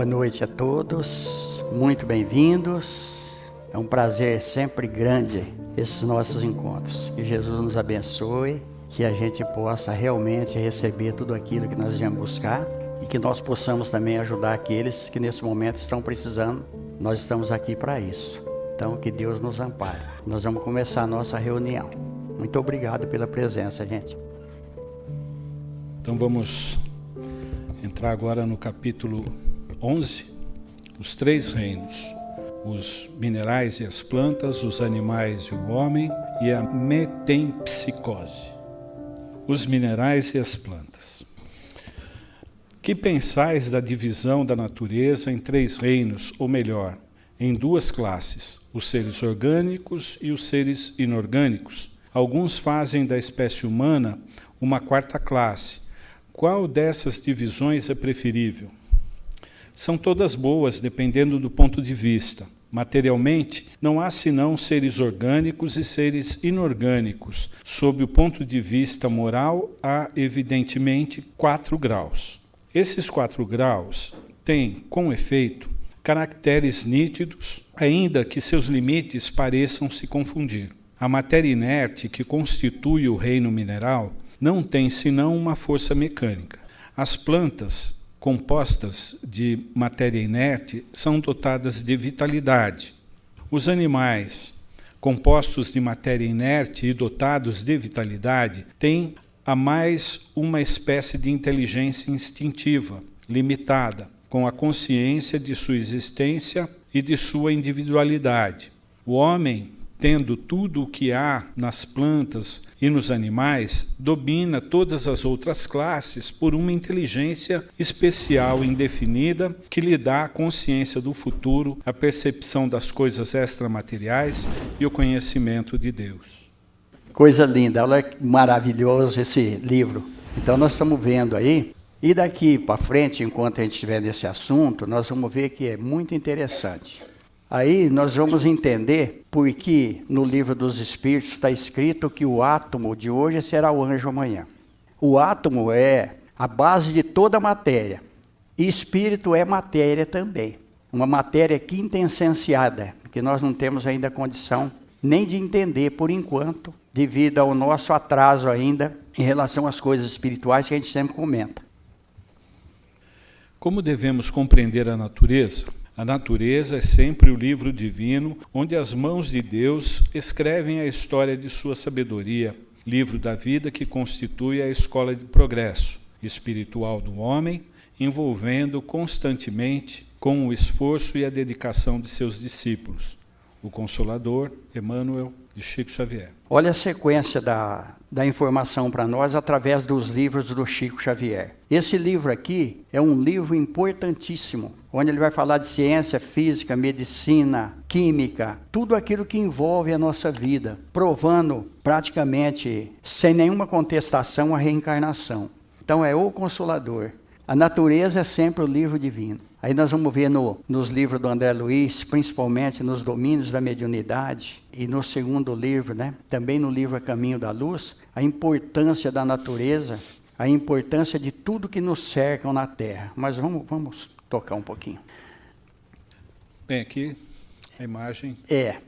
Boa noite a todos, muito bem-vindos. É um prazer sempre grande esses nossos encontros. Que Jesus nos abençoe, que a gente possa realmente receber tudo aquilo que nós viemos buscar e que nós possamos também ajudar aqueles que nesse momento estão precisando. Nós estamos aqui para isso. Então, que Deus nos ampare. Nós vamos começar a nossa reunião. Muito obrigado pela presença, gente. Então vamos entrar agora no capítulo 11, os três reinos, os minerais e as plantas, os animais e o homem e a metempsicose. Os minerais e as plantas. Que pensais da divisão da natureza em três reinos, ou melhor, em duas classes, os seres orgânicos e os seres inorgânicos? Alguns fazem da espécie humana uma quarta classe. Qual dessas divisões é preferível? São todas boas, dependendo do ponto de vista. Materialmente, não há senão seres orgânicos e seres inorgânicos. Sob o ponto de vista moral, há, evidentemente, 4 graus. Esses 4 graus têm, com efeito, caracteres nítidos, ainda que seus limites pareçam se confundir. A matéria inerte, que constitui o reino mineral, não tem senão uma força mecânica. As plantas, compostas de matéria inerte, são dotadas de vitalidade. Os animais, compostos de matéria inerte e dotados de vitalidade, têm a mais uma espécie de inteligência instintiva, limitada, com a consciência de sua existência e de sua individualidade. O homem, tendo tudo o que há nas plantas e nos animais, domina todas as outras classes por uma inteligência especial e indefinida que lhe dá a consciência do futuro, a percepção das coisas extramateriais e o conhecimento de Deus. Coisa linda, olha que maravilhoso esse livro. Então nós estamos vendo aí, e daqui para frente, enquanto a gente estiver nesse assunto, nós vamos ver que é muito interessante. Aí nós vamos entender por que no livro dos Espíritos está escrito que o átomo de hoje será o anjo amanhã. O átomo é a base de toda a matéria. E espírito é matéria também. Uma matéria quintessenciada, que nós não temos ainda condição nem de entender por enquanto, devido ao nosso atraso ainda em relação às coisas espirituais que a gente sempre comenta. Como devemos compreender a natureza? A natureza é sempre o livro divino, onde as mãos de Deus escrevem a história de sua sabedoria, livro da vida que constitui a escola de progresso espiritual do homem, envolvendo constantemente com o esforço e a dedicação de seus discípulos. O Consolador, Emmanuel, de Chico Xavier. Olha a sequência da informação para nós através dos livros do Chico Xavier. Esse livro aqui é um livro importantíssimo, onde ele vai falar de ciência, física, medicina, química, tudo aquilo que envolve a nossa vida, provando praticamente, sem nenhuma contestação, a reencarnação. Então é o Consolador. A natureza é sempre o livro divino. Aí nós vamos ver nos livros do André Luiz, principalmente nos domínios da mediunidade, e no segundo livro, também no livro A Caminho da Luz, a importância da natureza, a importância de tudo que nos cerca na Terra. Mas vamos tocar um pouquinho. Bem, aqui a imagem.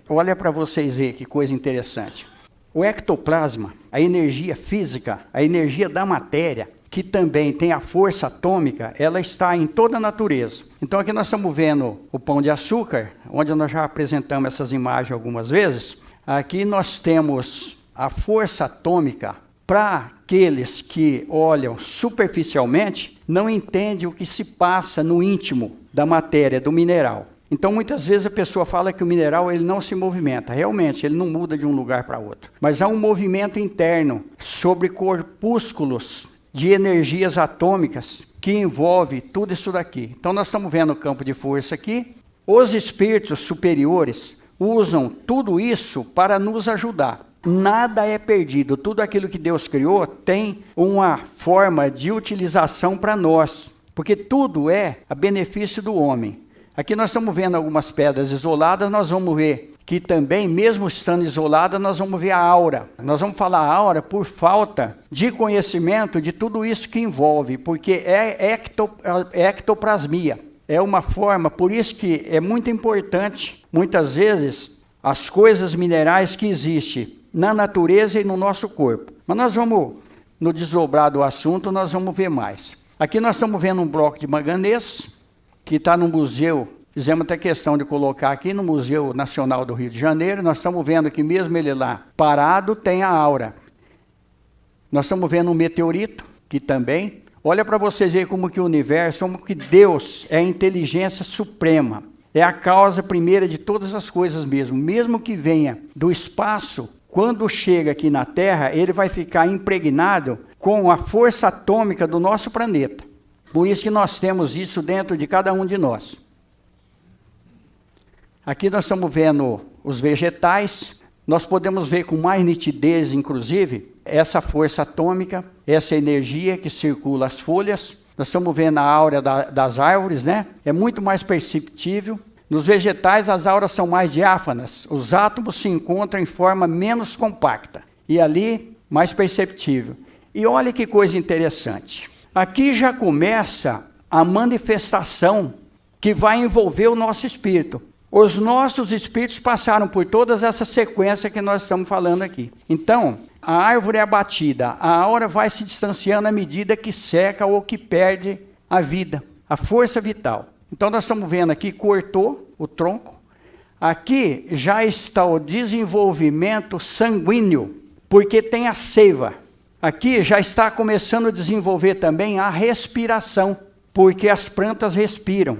Olha para vocês verem que coisa interessante. O ectoplasma, a energia física, a energia da matéria, que também tem a força atômica, ela está em toda a natureza. Então aqui nós estamos vendo o pão de açúcar, onde nós já apresentamos essas imagens algumas vezes. Aqui nós temos a força atômica. Para aqueles que olham superficialmente, não entendem o que se passa no íntimo da matéria, do mineral. Então muitas vezes a pessoa fala que o mineral ele não se movimenta. Realmente, ele não muda de um lugar para outro. Mas há um movimento interno sobre corpúsculos de energias atômicas que envolve tudo isso daqui. Então nós estamos vendo o campo de força aqui. Os espíritos superiores usam tudo isso para nos ajudar. Nada é perdido. Tudo aquilo que Deus criou tem uma forma de utilização para nós. Porque tudo é a benefício do homem. Aqui nós estamos vendo algumas pedras isoladas, nós vamos ver que também, mesmo estando isolada, nós vamos ver a aura. Nós vamos falar aura por falta de conhecimento de tudo isso que envolve, porque é ectoplasmia. é uma forma, por isso que é muito importante, muitas vezes, as coisas minerais que existem na natureza e no nosso corpo. Mas nós vamos, no desdobrar do assunto, nós vamos ver mais. Aqui nós estamos vendo um bloco de manganês, que está no museu, fizemos até questão de colocar aqui no Museu Nacional do Rio de Janeiro, nós estamos vendo que mesmo ele lá parado, tem a aura. Nós estamos vendo um meteorito, que também, olha para vocês verem como que o universo, como que Deus é a inteligência suprema, é a causa primeira de todas as coisas mesmo. Mesmo que venha do espaço, quando chega aqui na Terra, ele vai ficar impregnado com a força atômica do nosso planeta. Por isso que nós temos isso dentro de cada um de nós. Aqui nós estamos vendo os vegetais, nós podemos ver com mais nitidez, inclusive, essa força atômica, essa energia que circula as folhas. Nós estamos vendo a aura das árvores, né? É muito mais perceptível. Nos vegetais, as auras são mais diáfanas. Os átomos se encontram em forma menos compacta. E ali, mais perceptível. E olha que coisa interessante. Aqui já começa a manifestação que vai envolver o nosso espírito. Os nossos espíritos passaram por todas essa sequência que nós estamos falando aqui. Então, a árvore é abatida, a aura vai se distanciando à medida que seca ou que perde a vida, a força vital. Então, nós estamos vendo aqui, cortou o tronco. Aqui já está o desenvolvimento sanguíneo, porque tem a seiva. Aqui já está começando a desenvolver também a respiração, porque as plantas respiram.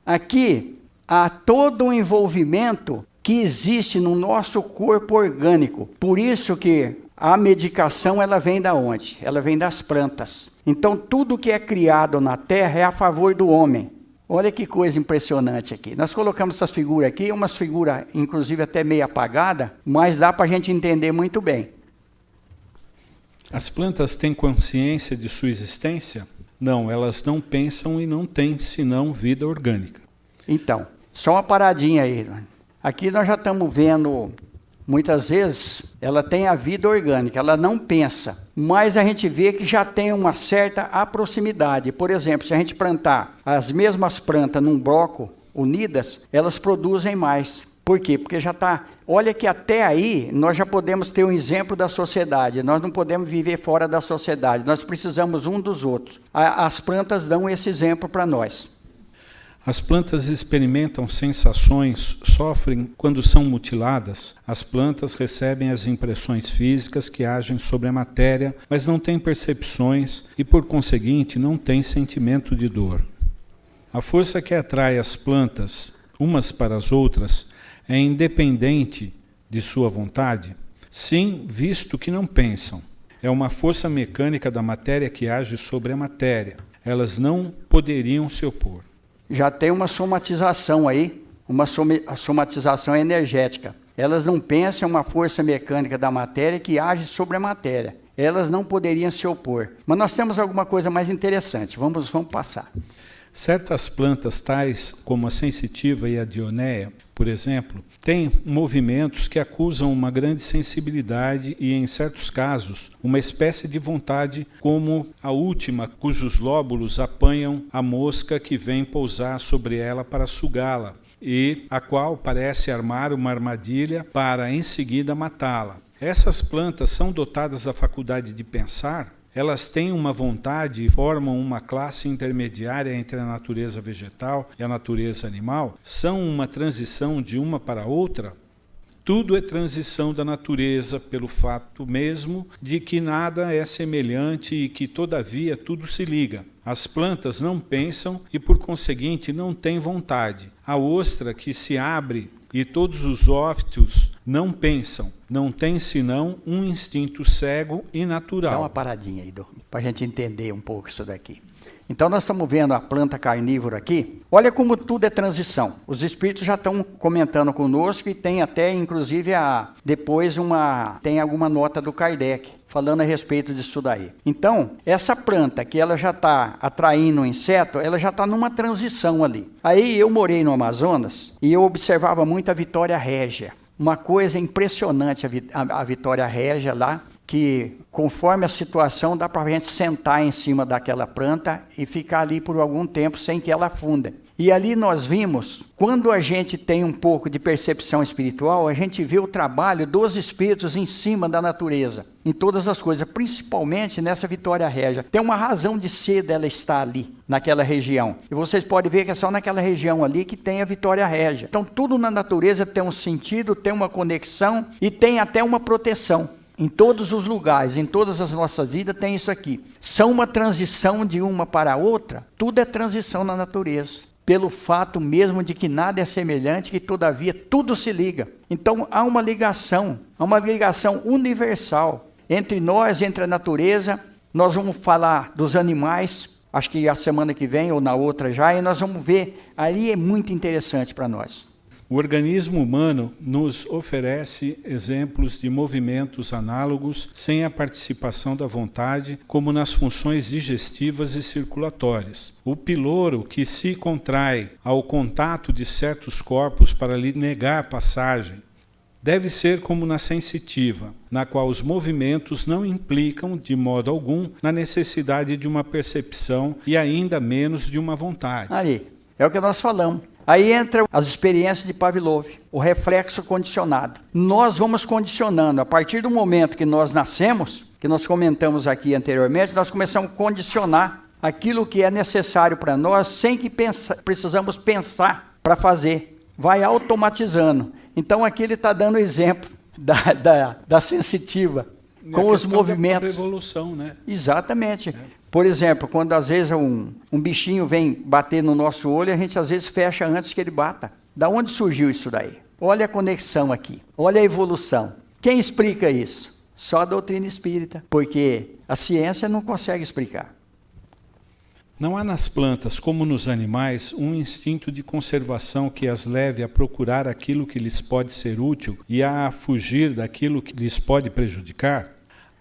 Aqui há todo um envolvimento que existe no nosso corpo orgânico. Por isso que a medicação, ela vem da onde? Ela vem das plantas. Então, tudo que é criado na Terra é a favor do homem. Olha que coisa impressionante aqui. Nós colocamos essas figuras aqui, umas figuras, inclusive, até meio apagada, mas dá para a gente entender muito bem. As plantas têm consciência de sua existência? Não, elas não pensam e não têm, senão, vida orgânica. Então, só uma paradinha aí. Aqui nós já estamos vendo, muitas vezes, ela tem a vida orgânica, ela não pensa, mas a gente vê que já tem uma certa proximidade. Por exemplo, se a gente plantar as mesmas plantas num bloco unidas, elas produzem mais. Por quê? Porque já está... Olha que até aí nós já podemos ter um exemplo da sociedade. Nós não podemos viver fora da sociedade. Nós precisamos um dos outros. As plantas dão esse exemplo para nós. As plantas experimentam sensações, sofrem quando são mutiladas. As plantas recebem as impressões físicas que agem sobre a matéria, mas não têm percepções e, por conseguinte, não têm sentimento de dor. A força que atrai as plantas umas para as outras é independente de sua vontade? Sim, visto que não pensam. É uma força mecânica da matéria que age sobre a matéria. Elas não poderiam se opor. Já tem uma somatização aí, a somatização energética. Elas não pensam uma força mecânica da matéria que age sobre a matéria. Elas não poderiam se opor. Mas nós temos alguma coisa mais interessante. Vamos passar. Certas plantas, tais como a sensitiva e a dionéia, por exemplo, têm movimentos que acusam uma grande sensibilidade e, em certos casos, uma espécie de vontade, como a última, cujos lóbulos apanham a mosca que vem pousar sobre ela para sugá-la, e a qual parece armar uma armadilha para, em seguida, matá-la. Essas plantas são dotadas da faculdade de pensar. Elas têm uma vontade e formam uma classe intermediária entre a natureza vegetal e a natureza animal? São uma transição de uma para outra? Tudo é transição da natureza pelo fato mesmo de que nada é semelhante e que, todavia, tudo se liga. As plantas não pensam e, por conseguinte, não têm vontade. A ostra que se abre e todos os ófitos não pensam, não têm senão um instinto cego e natural. Dá uma paradinha aí, para a gente entender um pouco isso daqui. Então nós estamos vendo a planta carnívora aqui. Olha como tudo é transição. Os espíritos já estão comentando conosco e tem até, inclusive, depois tem alguma nota do Kardec falando a respeito disso daí. Então, essa planta que ela já está atraindo o inseto, ela já está numa transição ali. Aí eu morei no Amazonas e eu observava muito a Vitória régia. Uma coisa impressionante a Vitória régia lá, que conforme a situação dá para a gente sentar em cima daquela planta e ficar ali por algum tempo sem que ela afunda. E ali nós vimos, quando a gente tem um pouco de percepção espiritual, a gente vê o trabalho dos espíritos em cima da natureza, em todas as coisas, principalmente nessa Vitória Régia. Tem uma razão de ser dela estar ali, naquela região. E vocês podem ver que é só naquela região ali que tem a Vitória Régia. Então tudo na natureza tem um sentido, tem uma conexão e tem até uma proteção. Em todos os lugares, em todas as nossas vidas tem isso aqui. São uma transição de uma para a outra, tudo é transição na natureza. Pelo fato mesmo de que nada é semelhante, que todavia tudo se liga. Então há uma ligação universal entre nós, entre a natureza. Nós vamos falar dos animais, acho que a semana que vem ou na outra já, e nós vamos ver, ali é muito interessante para nós. O organismo humano nos oferece exemplos de movimentos análogos sem a participação da vontade, como nas funções digestivas e circulatórias. O piloro, que se contrai ao contato de certos corpos para lhe negar passagem, deve ser como na sensitiva, na qual os movimentos não implicam, de modo algum, na necessidade de uma percepção e ainda menos de uma vontade. Ali, é o que nós falamos. Aí entra as experiências de Pavlov, o reflexo condicionado. Nós vamos condicionando, a partir do momento que nós nascemos, que nós comentamos aqui anteriormente, nós começamos a condicionar aquilo que é necessário para nós, sem que precisamos pensar para fazer. Vai automatizando. Então aqui ele está dando exemplo da sensitiva, com os movimentos. Da evolução, né? Exatamente. Por exemplo, quando às vezes um bichinho vem bater no nosso olho, a gente às vezes fecha antes que ele bata. Da onde surgiu isso daí? Olha a conexão aqui, olha a evolução. Quem explica isso? Só a doutrina espírita, porque a ciência não consegue explicar. Não há nas plantas, como nos animais, um instinto de conservação que as leve a procurar aquilo que lhes pode ser útil e a fugir daquilo que lhes pode prejudicar?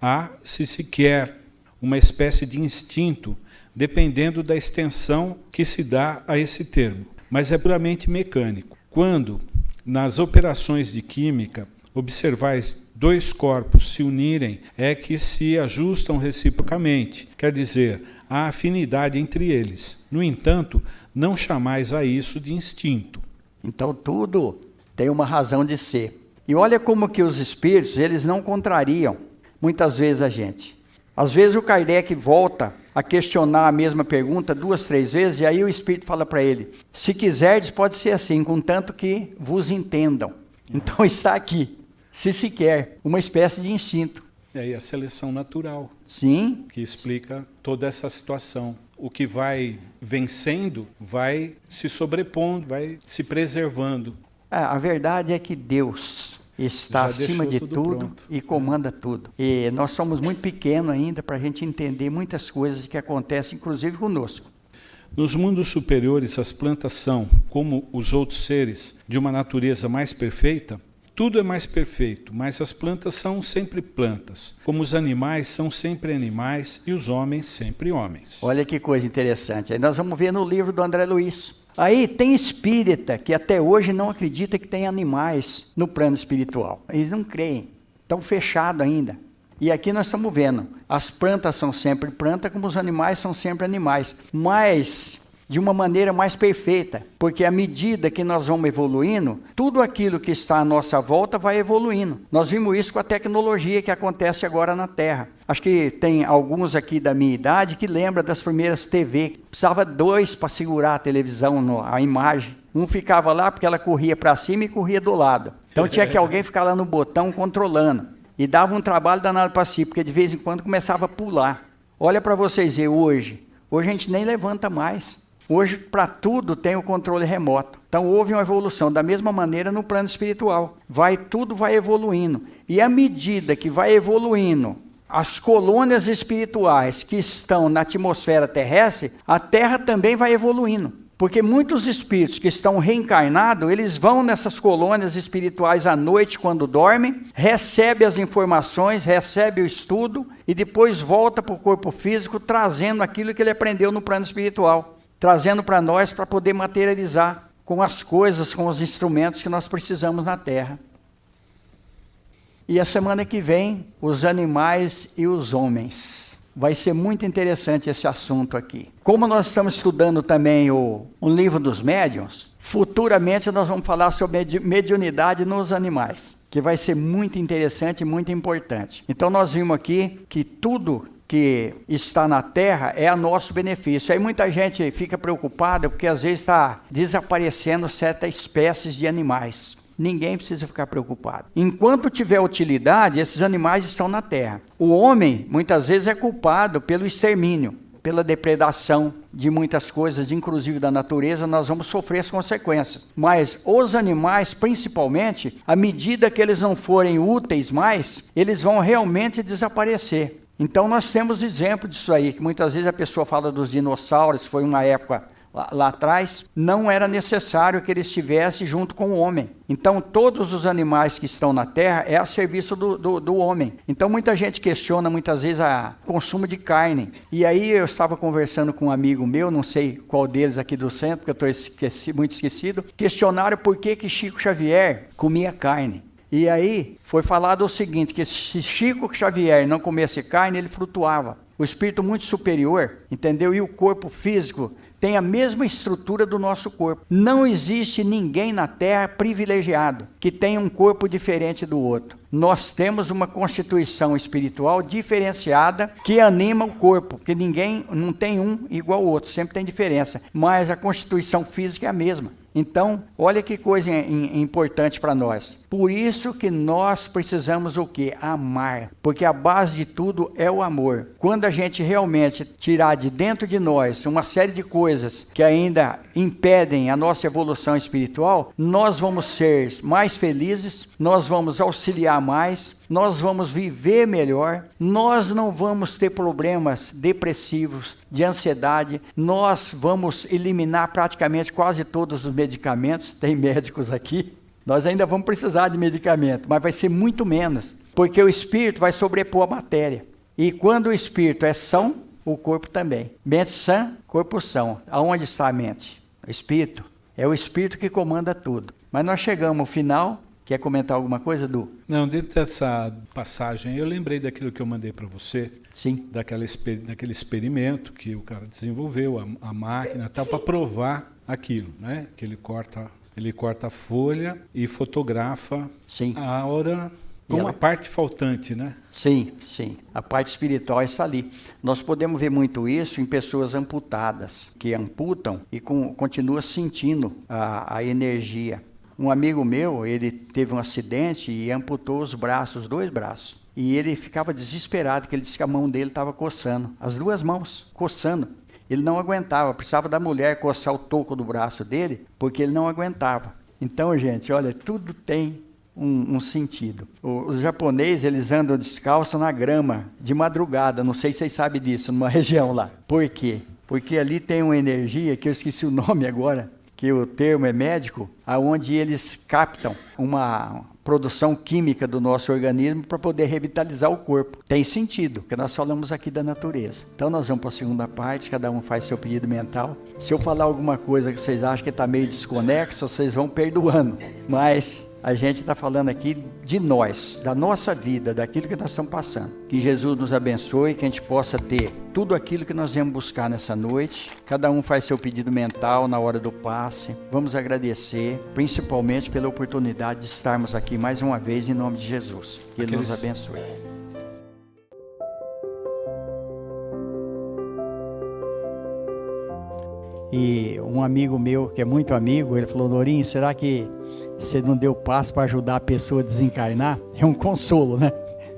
Há, se sequer, uma espécie de instinto, dependendo da extensão que se dá a esse termo, mas é puramente mecânico. Quando, nas operações de química, observais dois corpos se unirem, é que se ajustam reciprocamente, quer dizer, há afinidade entre eles. No entanto, não chamais a isso de instinto. Então tudo tem uma razão de ser. E olha como que os espíritos, eles não contrariam muitas vezes a gente. Às vezes o Kardec volta a questionar a mesma pergunta 2, 3 vezes, e aí o Espírito fala para ele, se quiserdes pode ser assim, contanto que vos entendam. Então está aqui, se quer, uma espécie de instinto. É aí a seleção natural. Sim. Que explica toda essa situação. O que vai vencendo vai se sobrepondo, vai se preservando. A verdade é que Deus está acima de tudo e comanda tudo. E nós somos muito pequenos ainda para a gente entender muitas coisas que acontecem, inclusive conosco. Nos mundos superiores, as plantas são, como os outros seres, de uma natureza mais perfeita. Tudo é mais perfeito, mas as plantas são sempre plantas, como os animais são sempre animais e os homens sempre homens. Olha que coisa interessante. Aí nós vamos ver no livro do André Luiz. Aí tem espírita que até hoje não acredita que tem animais no plano espiritual. Eles não creem, estão fechados ainda. E aqui nós estamos vendo, as plantas são sempre plantas, como os animais são sempre animais, mas de uma maneira mais perfeita, porque à medida que nós vamos evoluindo, tudo aquilo que está à nossa volta vai evoluindo. Nós vimos isso com a tecnologia que acontece agora na Terra. Acho que tem alguns aqui da minha idade que lembram das primeiras TV. Precisava 2 para segurar a televisão, a imagem. Um ficava lá porque ela corria para cima e corria do lado. Então tinha que alguém ficar lá no botão controlando. E dava um trabalho danado para si, porque de vez em quando começava a pular. Olha para vocês verem hoje. Hoje a gente nem levanta mais. Hoje, para tudo, tem o controle remoto. Então, houve uma evolução. Da mesma maneira, no plano espiritual. Tudo vai evoluindo. E à medida que vai evoluindo, as colônias espirituais que estão na atmosfera terrestre, a Terra também vai evoluindo. Porque muitos espíritos que estão reencarnados, eles vão nessas colônias espirituais à noite, quando dormem, recebem as informações, recebem o estudo, e depois volta para o corpo físico, trazendo aquilo que ele aprendeu no plano espiritual. Trazendo para nós para poder materializar com as coisas, com os instrumentos que nós precisamos na Terra. E a semana que vem, os animais e os homens. Vai ser muito interessante esse assunto aqui. Como nós estamos estudando também o livro dos médiuns, futuramente nós vamos falar sobre mediunidade nos animais, que vai ser muito interessante e muito importante. Então nós vimos aqui que tudo que está na Terra é a nosso benefício. Aí muita gente fica preocupada porque às vezes está desaparecendo certas espécies de animais. Ninguém precisa ficar preocupado. Enquanto tiver utilidade, esses animais estão na Terra. O homem, muitas vezes, é culpado pelo extermínio, pela depredação de muitas coisas, inclusive da natureza, nós vamos sofrer as consequências. Mas os animais, principalmente, à medida que eles não forem úteis mais, eles vão realmente desaparecer. Então nós temos exemplo disso aí, que muitas vezes a pessoa fala dos dinossauros, foi uma época lá atrás, não era necessário que ele estivesse junto com o homem. Então todos os animais que estão na Terra é a serviço do homem. Então muita gente questiona muitas vezes o consumo de carne. E aí eu estava conversando com um amigo meu, não sei qual deles aqui do centro, porque eu estou muito esquecido, questionaram por que Chico Xavier comia carne. E aí foi falado o seguinte, que se Chico Xavier não comesse carne, ele flutuava. O espírito muito superior, entendeu? E o corpo físico tem a mesma estrutura do nosso corpo. Não existe ninguém na Terra privilegiado que tenha um corpo diferente do outro. Nós temos uma constituição espiritual diferenciada que anima o corpo, porque ninguém não tem um igual ao outro, sempre tem diferença, mas a constituição física é a mesma. Então, olha que coisa importante para nós. Por isso que nós precisamos o quê? Amar. Porque a base de tudo é o amor. Quando a gente realmente tirar de dentro de nós uma série de coisas que ainda impedem a nossa evolução espiritual, nós vamos ser mais felizes, nós vamos auxiliar mais, nós vamos viver melhor, nós não vamos ter problemas depressivos, de ansiedade, nós vamos eliminar praticamente quase todos os medicamentos, tem médicos aqui, nós ainda vamos precisar de medicamento, mas vai ser muito menos, porque o espírito vai sobrepor a matéria, e quando o espírito é são, o corpo também, mente sã, corpo são. Aonde está a mente? O espírito, é o espírito que comanda tudo, mas nós chegamos ao final. Quer comentar alguma coisa, Du? Não, dentro dessa passagem, eu lembrei daquilo que eu mandei para você. Sim. Daquele experimento que o cara desenvolveu, a máquina tal, para provar aquilo, né? Que ele corta a folha e fotografa Sim. a aura com a parte faltante, né? Sim, sim. A parte espiritual está ali. Nós podemos ver muito isso em pessoas amputadas, que amputam e continuam sentindo a energia. Um amigo meu, ele teve um acidente e amputou os braços, 2 braços. E ele ficava desesperado, porque ele disse que a mão dele estava coçando. As 2 mãos, coçando. Ele não aguentava, precisava da mulher coçar o toco do braço dele, porque ele não aguentava. Então, gente, olha, tudo tem um sentido. Os japoneses, eles andam descalços na grama, de madrugada. Não sei se vocês sabem disso, numa região lá. Por quê? Porque ali tem uma energia, que eu esqueci o nome agora, que o termo é médico, aonde eles captam uma produção química do nosso organismo para poder revitalizar o corpo. Tem sentido, porque nós falamos aqui da natureza. Então nós vamos para a segunda parte, cada um faz seu pedido mental. Se eu falar alguma coisa que vocês acham que está meio desconexo, vocês vão perdoando. Mas a gente está falando aqui de nós, da nossa vida, daquilo que nós estamos passando. Que Jesus nos abençoe, que a gente possa ter tudo aquilo que nós viemos buscar nessa noite. Cada um faz seu pedido mental na hora do passe. Vamos agradecer, principalmente pela oportunidade de estarmos aqui mais uma vez em nome de Jesus. Que Ele nos abençoe. E um amigo meu, que é muito amigo, ele falou: Lourinho, será que você não deu passo para ajudar a pessoa a desencarnar? É um consolo, né?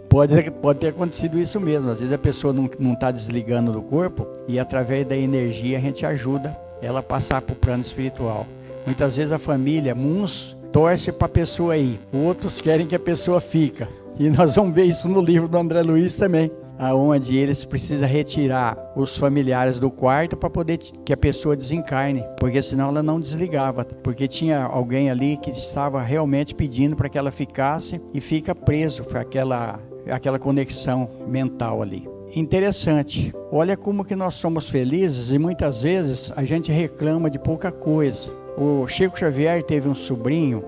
Pode ter acontecido isso mesmo. Às vezes a pessoa não está desligando do corpo e através da energia a gente ajuda ela a passar para o plano espiritual. Muitas vezes a família, uns torce para a pessoa ir, outros querem que a pessoa fica. E nós vamos ver isso no livro do André Luiz também, aonde eles precisam retirar os familiares do quarto para poder que a pessoa desencarne, porque senão ela não desligava, porque tinha alguém ali que estava realmente pedindo para que ela ficasse e fica preso para aquela conexão mental ali. Interessante, olha como que nós somos felizes e muitas vezes a gente reclama de pouca coisa. O Chico Xavier teve um sobrinho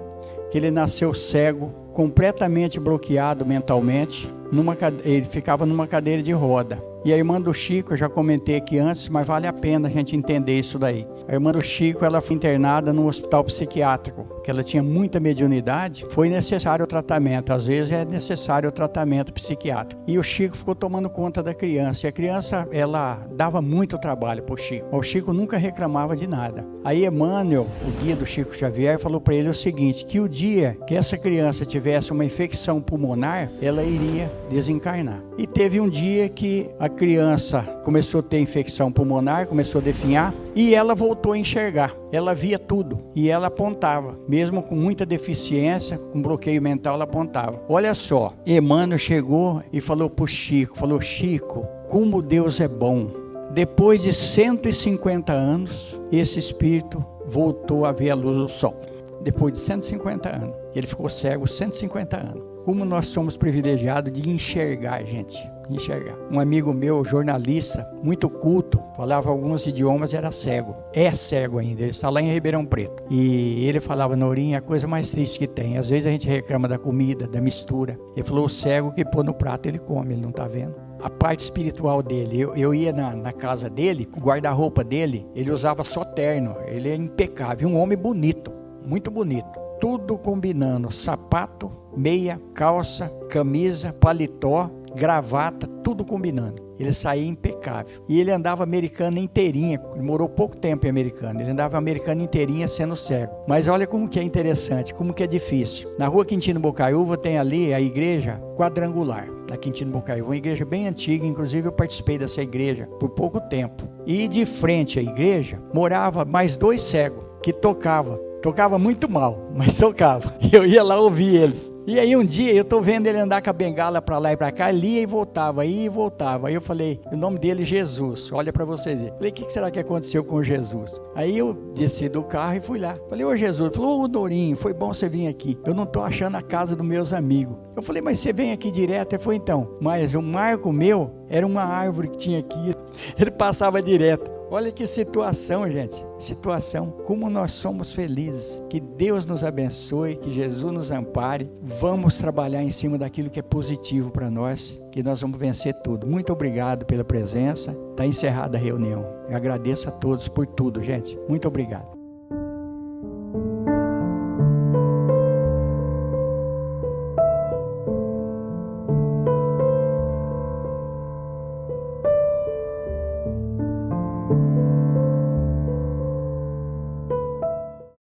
que ele nasceu cego, completamente bloqueado mentalmente, ele ficava numa cadeira de roda. E a irmã do Chico, eu já comentei aqui antes, mas vale a pena a gente entender isso daí. A irmã do Chico, ela foi internada no hospital psiquiátrico, que ela tinha muita mediunidade, foi necessário o tratamento, às vezes é necessário o tratamento psiquiátrico. E o Chico ficou tomando conta da criança, e a criança, ela dava muito trabalho para o Chico. O Chico nunca reclamava de nada. Aí Emmanuel, o guia do Chico Xavier, falou para ele o seguinte, que o dia que essa criança tivesse uma infecção pulmonar, ela iria desencarnar. E teve um dia que a criança começou a ter infecção pulmonar, começou a definhar, e ela voltou a enxergar. Ela via tudo e ela apontava, mesmo com muita deficiência, com bloqueio mental, ela apontava. Olha só, Emmanuel chegou e falou para o Chico, Chico, como Deus é bom. Depois de 150 anos, esse espírito voltou a ver a luz do sol. Depois de 150 anos. Ele ficou cego 150 anos. Como nós somos privilegiados de enxergar, gente. Enxergar. Um amigo meu, jornalista, muito culto, falava alguns idiomas e era cego. É cego ainda, ele está lá em Ribeirão Preto. E ele falava, Nourinho, é a coisa mais triste que tem. Às vezes a gente reclama da comida, da mistura. Ele falou, o cego que pôr no prato ele come, ele não está vendo. A parte espiritual dele, eu ia na casa dele, o guarda-roupa dele, ele usava só terno, ele é impecável, um homem bonito, muito bonito. Tudo combinando, sapato, meia, calça, camisa, paletó, gravata, tudo combinando. Ele saía impecável. E ele andava Americana inteirinha, ele morou pouco tempo em Americana, ele andava Americana inteirinha sendo cego. Mas olha como que é interessante, como que é difícil. Na rua Quintino Bocaiúva tem ali a igreja quadrangular, da Quintino Bocaiúva, uma igreja bem antiga, inclusive eu participei dessa igreja por pouco tempo. E de frente à igreja, morava mais 2 cegos que tocavam. Tocava muito mal, mas tocava. Eu ia lá ouvir eles. E aí um dia eu tô vendo ele andar com a bengala para lá e para cá, ele ia e voltava, ia e voltava. Aí eu falei, o nome dele é Jesus, olha para vocês verem. Falei, o que será que aconteceu com Jesus? Aí eu desci do carro e fui lá. Falei, ô Jesus, ele falou, ô Nourinho, foi bom você vir aqui. Eu não tô achando a casa dos meus amigos. Eu falei, mas você vem aqui direto? Ele falou, então, mas o marco meu era uma árvore que tinha aqui. Ele passava direto. Olha que situação, gente, situação, como nós somos felizes, que Deus nos abençoe, que Jesus nos ampare, vamos trabalhar em cima daquilo que é positivo para nós, que nós vamos vencer tudo. Muito obrigado pela presença, está encerrada a reunião, eu agradeço a todos por tudo, gente, muito obrigado.